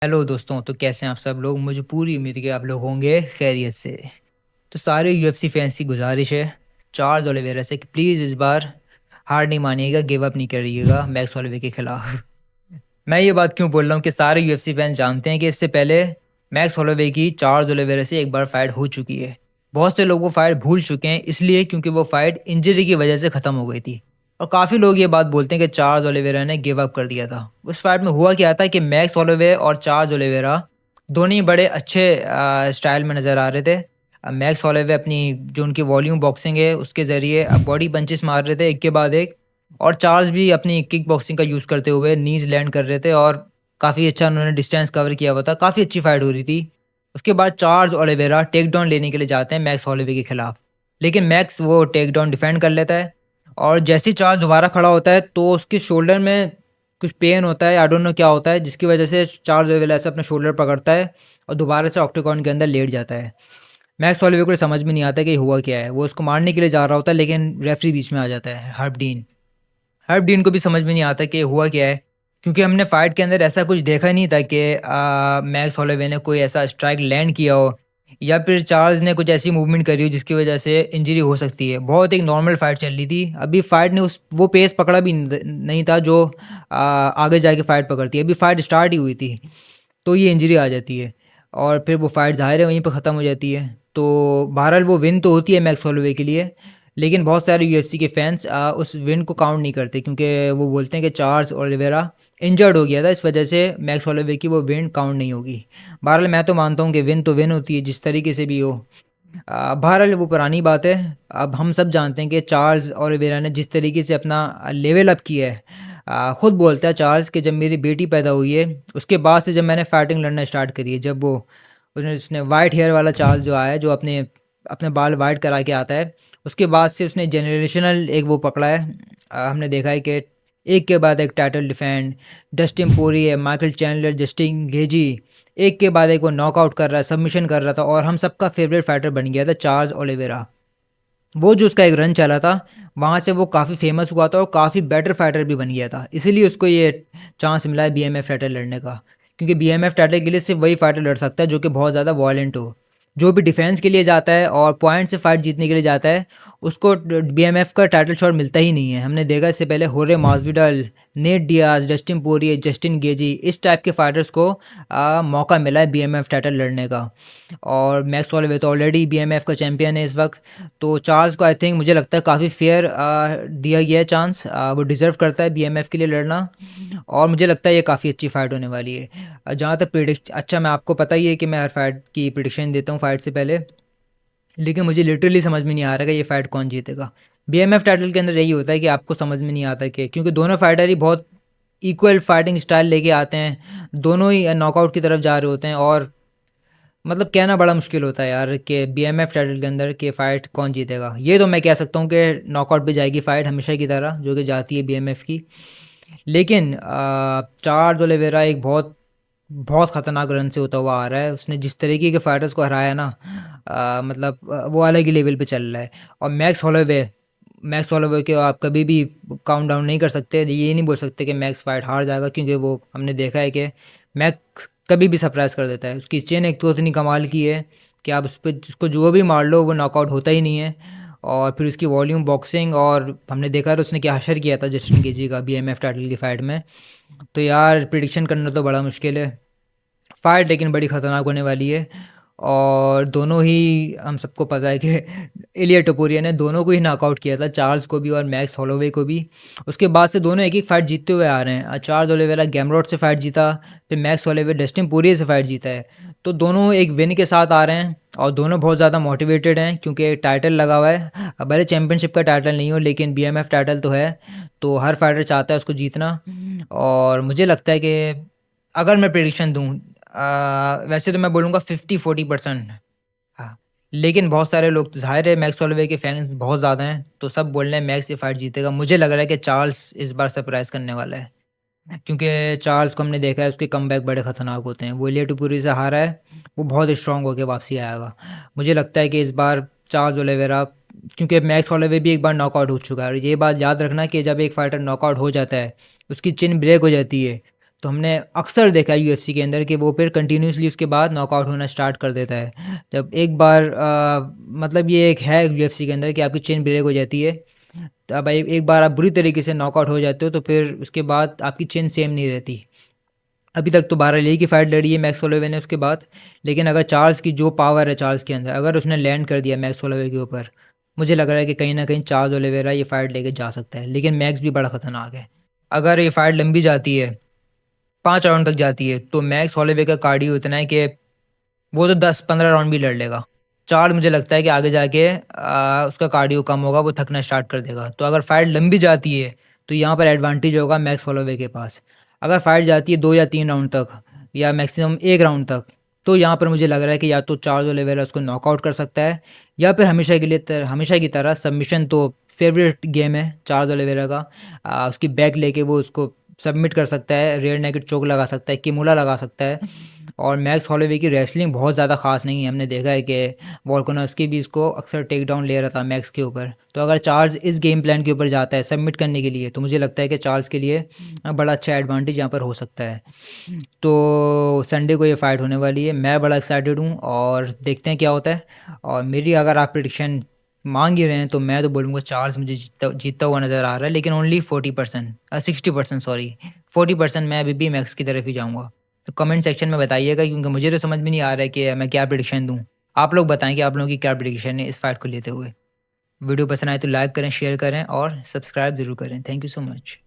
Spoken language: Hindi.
हेलो दोस्तों, तो कैसे हैं आप सब लोग? मुझे पूरी उम्मीद है कि आप लोग होंगे खैरियत से। तो सारे यूएफसी फैंस की गुजारिश है चार्ल्स ओलिवेरा से कि प्लीज़ इस बार हार नहीं मानिएगा, गिव अप नहीं करिएगा मैक्स होलोवे के खिलाफ। मैं ये बात क्यों बोल रहा हूँ कि सारे यूएफसी फैंस जानते हैं कि इससे पहले मैक्स होलोवे की चार्ल्स ओलिवेरा से एक बार फाइट हो चुकी है। बहुत से लोग वो फाइट भूल चुके हैं, इसलिए क्योंकि वो फाइट इंजरी की वजह से ख़त्म हो गई थी। और काफ़ी लोग ये बात बोलते हैं कि चार्ल्स ओलिवेरा ने गिव अप कर दिया था। उस फाइट में हुआ क्या था कि मैक्स होलोवे और चार्ल्स ओलिवेरा दोनों ही बड़े अच्छे स्टाइल में नज़र आ रहे थे। मैक्स होलोवे अपनी जो उनकी वॉल्यूम बॉक्सिंग है उसके ज़रिए बॉडी पंचेस मार रहे थे एक के बाद एक, और चार्ल्स भी अपनी किक बॉक्सिंग का यूज़ करते हुए नीज़ लैंड कर रहे थे और काफ़ी अच्छा उन्होंने डिस्टेंस कवर किया हुआ था। काफ़ी अच्छी फाइट हो रही थी। उसके बाद चार्ल्स ओलिवेरा टेक डाउन लेने के लिए जाते हैं मैक्स होलोवे के खिलाफ, लेकिन मैक्स वो टेक डाउन डिफेंड कर लेता है। और जैसे ही चार्ल्स दोबारा खड़ा होता है तो उसके शोल्डर में कुछ पेन होता है, आई डोंट नो क्या होता है, जिसकी वजह से चार्ल्स ओलिवेरा से अपना शोल्डर पकड़ता है और दोबारा से ऑक्टागन के अंदर लेट जाता है। मैक्स होलोवे को समझ में नहीं आता कि हुआ क्या है। वो उसको मारने के लिए जा रहा होता है, लेकिन रेफरी बीच में आ जाता है, हर्ब डीन। हर्ब डीन को भी समझ में नहीं आता कि हुआ क्या है, क्योंकि हमने फाइट के अंदर ऐसा कुछ देखा नहीं था कि मैक्स होलोवे ने कोई ऐसा स्ट्राइक लैंड किया हो या फिर चार्ल्स ने कुछ ऐसी मूवमेंट करी हो जिसकी वजह से इंजरी हो सकती है। बहुत एक नॉर्मल फाइट चल रही थी। अभी फाइट ने उस वो पेस पकड़ा भी नहीं था जो आगे जाके फाइट पकड़ती है। अभी फाइट स्टार्ट ही हुई थी तो ये इंजरी आ जाती है और फिर वो फाइट ज़ाहिर है वहीं पर ख़त्म हो जाती है। तो बहरहाल वो विन तो होती है मैक्स होलोवे के लिए, लेकिन बहुत सारे यूएफसी के फैंस उस विन को काउंट नहीं करते, क्योंकि वो बोलते हैं कि चार्ल्स ओलिवेरा इंजर्ड हो गया था, इस वजह से मैक्स होलोवे की वो विन काउंट नहीं होगी। बहरहाल मैं तो मानता हूँ कि विन तो विन होती है जिस तरीके से भी हो। बहरहाल वो पुरानी बात है। अब हम सब जानते हैं कि चार्ल्स ओलिवेरा ने जिस तरीके से अपना लेवल अप किया है। खुद बोलता है चार्ल्स कि जब मेरी बेटी पैदा हुई है उसके बाद से जब मैंने फाइटिंग लड़ना स्टार्ट करी है, जब वो उसने वाइट हेयर वाला चार्ल्स जो आया है, जो अपने अपने बाल वाइट करा के आता है, उसके बाद से उसने जनरेशनल एक वो पकड़ा है। हमने देखा है कि एक के बाद एक title defend, Dustin Poirier, Michael Chandler, Justin Gaethje, एक के बाद एक वो नॉकआउट कर रहा है, सबमिशन कर रहा था, और हम सबका फेवरेट फाइटर बन गया था चार्ल्स ओलिवेरा। वो जो उसका एक रन चला था वहाँ से वो काफ़ी फेमस हुआ था और काफ़ी बेटर फाइटर भी बन गया था, इसीलिए उसको ये चांस मिला है बीएमएफ टाइटल लड़ने का। क्योंकि बीएमएफ टाइटल के लिए सिर्फ वही फाइटर लड़ सकता है जो कि बहुत ज़्यादा वॉयलेंट हो, जो भी डिफेंस के लिए जाता है और पॉइंट से फाइट जीतने के लिए जाता है, उसको बीएमएफ का टाइटल शॉट मिलता ही नहीं है। हमने देखा इससे पहले होरे Masvidal, Nate Diaz, Dustin Poirier, Justin Gaethje, इस टाइप के फाइटर्स को मौका मिला है बीएमएफ टाइटल लड़ने का। और मैक्स होलोवे तो ऑलरेडी बीएमएफ का चैंपियन है इस वक्त। तो चार्ल्स को आई थिंक मुझे लगता है काफ़ी फेयर दिया गया है चांस। वो डिज़र्व करता है बीएमएफ के लिए लड़ना, और मुझे लगता है ये काफ़ी अच्छी फाइट होने वाली है। जहाँ तक प्रिडिक्ट, अच्छा मैं आपको पता ही है कि मैं हर फाइट की प्रिडिक्शन देता हूँ फाइट से पहले, लेकिन मुझे लिटरली समझ में नहीं आ रहा कि ये फाइट कौन जीतेगा। बीएमएफ टाइटल के अंदर यही होता है कि आपको समझ में नहीं आता कि, क्योंकि दोनों फाइटर ही बहुत इक्वल फाइटिंग स्टाइल लेके आते हैं, दोनों ही नॉकआउट की तरफ जा रहे होते हैं, और मतलब कहना बड़ा मुश्किल होता है यार कि बीएमएफ टाइटल के अंदर के फाइट कौन जीतेगा। ये तो मैं कह सकता हूँ कि नॉकआउट पे जाएगी फाइट हमेशा की तरह जो कि जाती है बीएमएफ की। लेकिन चार्ल्स ओलिवेरा एक बहुत बहुत ख़तरनाक रन से होता हुआ आ रहा है। उसने जिस तरीके के फाइटर्स को हराया ना, मतलब वो अलग ही लेवल पे चल रहा है। और मैक्स होलोवे के आप कभी भी काउंट डाउन नहीं कर सकते। ये नहीं बोल सकते कि मैक्स फाइट हार जाएगा, क्योंकि वो हमने देखा है कि मैक्स कभी भी सरप्राइज़ कर देता है। उसकी चेन एक तो इतनी कमाल की है कि आप उस पर उसको जो भी मार लो वो नॉकआउट होता ही नहीं है। और फिर उसकी वॉल्यूम बॉक्सिंग, और हमने देखा था उसने क्या हशर किया था जस्टिन गेजी का बीएमएफ टाइटल की फ़ाइट में। तो यार प्रिडिक्शन करना तो बड़ा मुश्किल है। फ़ाइट लेकिन बड़ी ख़तरनाक होने वाली है। और दोनों ही, हम सबको पता है कि इलिया टपोरिया ने दोनों को ही नॉकआउट किया था, चार्ल्स को भी और मैक्स होलोवे को भी। उसके बाद से दोनों एक एक फाइट जीतते हुए आ रहे हैं। चार्ल्स ओलिवेरा गैमरॉट से फाइट जीता, फिर मैक्स होलोवे डस्टिन पोरिये से फाइट जीता है। तो दोनों एक विन के साथ आ रहे हैं और दोनों बहुत ज़्यादा मोटिवेटेड हैं, क्योंकि एक टाइटल लगा हुआ है। अब भले चैंपियनशिप का टाइटल नहीं हो, लेकिन बीएमएफ टाइटल तो है, तो हर फाइटर चाहता है उसको जीतना। और मुझे लगता है कि अगर मैं प्रिडिक्शन दूँ, वैसे तो मैं बोलूँगा 50-40%। हाँ, लेकिन बहुत सारे लोग तो ज़ाहिर है मैक्स होलोवे के फैन्स बहुत ज़्यादा हैं, तो सब बोल रहे हैं मैक्स ये फाइट जीतेगा। मुझे लग रहा है कि चार्ल्स इस बार सरप्राइज़ करने वाला है, क्योंकि चार्ल्स को हमने देखा है उसके कमबैक बड़े खतरनाक होते हैं। वो इलिया टुपुरी से हारा है, वो बहुत स्ट्रांग होकर वापसी आएगा। मुझे लगता है कि इस बार चार्ल्स ओलिवेरा, क्योंकि मैक्स होलोवे भी एक बार नॉकआउट हो चुका है, और ये बात याद रखना कि जब एक फाइटर नॉकआउट हो जाता है उसकी चिन ब्रेक हो जाती है, तो हमने अक्सर देखा है यूएफसी के अंदर कि वो फिर कंटिन्यूसली उसके बाद नॉकआउट होना स्टार्ट कर देता है। जब एक बार मतलब ये एक है यूएफसी के अंदर कि आपकी चेन ब्रेक हो जाती है, तो अब एक बार आप बुरी तरीके से नॉकआउट हो जाते हो तो फिर उसके बाद आपकी चेन सेम नहीं रहती। अभी तक तो 12 ली की फाइट लड़ी है मैक्स होलोवे ने उसके बाद, लेकिन अगर चार्ल्स की जो पावर है चार्ल्स के अंदर, अगर उसने लैंड कर दिया मैक्स होलोवे के ऊपर, मुझे लग रहा है कि कहीं ना कहीं चार्ल्स ओलिवेरा ये फाइट लेके जा सकता है। लेकिन मैक्स भी बड़ा खतरनाक है। अगर ये फाइट लंबी जाती है, 5 राउंड तक जाती है, तो मैक्स हॉलोवे का कार्डियो इतना है कि वो तो 10-15 राउंड भी लड़ लेगा। चार्ल्स मुझे लगता है कि आगे जाके उसका कार्डियो कम होगा, वो थकना स्टार्ट कर देगा। तो अगर फाइट लंबी जाती है तो यहाँ पर एडवांटेज होगा मैक्स हॉलोवे के पास। अगर फाइट जाती है 2 या 3 राउंड तक या मैक्सिमम 1 राउंड तक, तो यहाँ पर मुझे लग रहा है कि या तो चार्ल्स ओलिवेरा उसको नॉकआउट कर सकता है, या फिर हमेशा की तरह सबमिशन तो फेवरेट गेम है चार्ल्स ओलिवेरा का। उसकी बैक लेके वो उसको सबमिट कर सकता है, रेयर नेकेड चोक लगा सकता है, किमुला लगा सकता है। और मैक्स हॉलोवे की रेसलिंग बहुत ज़्यादा खास नहीं है, हमने देखा है कि वॉल्कोनस्की भी इसको अक्सर टेक डाउन ले रहा था मैक्स के ऊपर। तो अगर चार्ल्स इस गेम प्लान के ऊपर जाता है सबमिट करने के लिए, तो मुझे लगता है कि चार्ल्स के लिए बड़ा अच्छा एडवांटेज यहाँ पर हो सकता है। तो संडे को ये फाइट होने वाली है, मैं बड़ा एक्साइटेड हूँ और देखते हैं क्या होता है। और मेरी अगर आप प्रिडिक्शन मांग ही रहे हैं तो मैं तो बोलूँगा चार्ल्स मुझे जीतता हुआ नज़र आ रहा है, लेकिन ओनली 40%, 60%, सॉरी 40% मैं अभी भी मैक्स की तरफ ही जाऊँगा। तो कमेंट सेक्शन में बताइएगा, क्योंकि मुझे तो समझ में नहीं आ रहा है कि मैं क्या प्रिडिक्शन दूँ। आप लोग बताएं कि आप लोगों की क्या प्रिडिक्शन है इस फाइट को लेते हुए। वीडियो पसंद आए तो लाइक करें, शेयर करें और सब्सक्राइब ज़रूर करें। Thank you so much.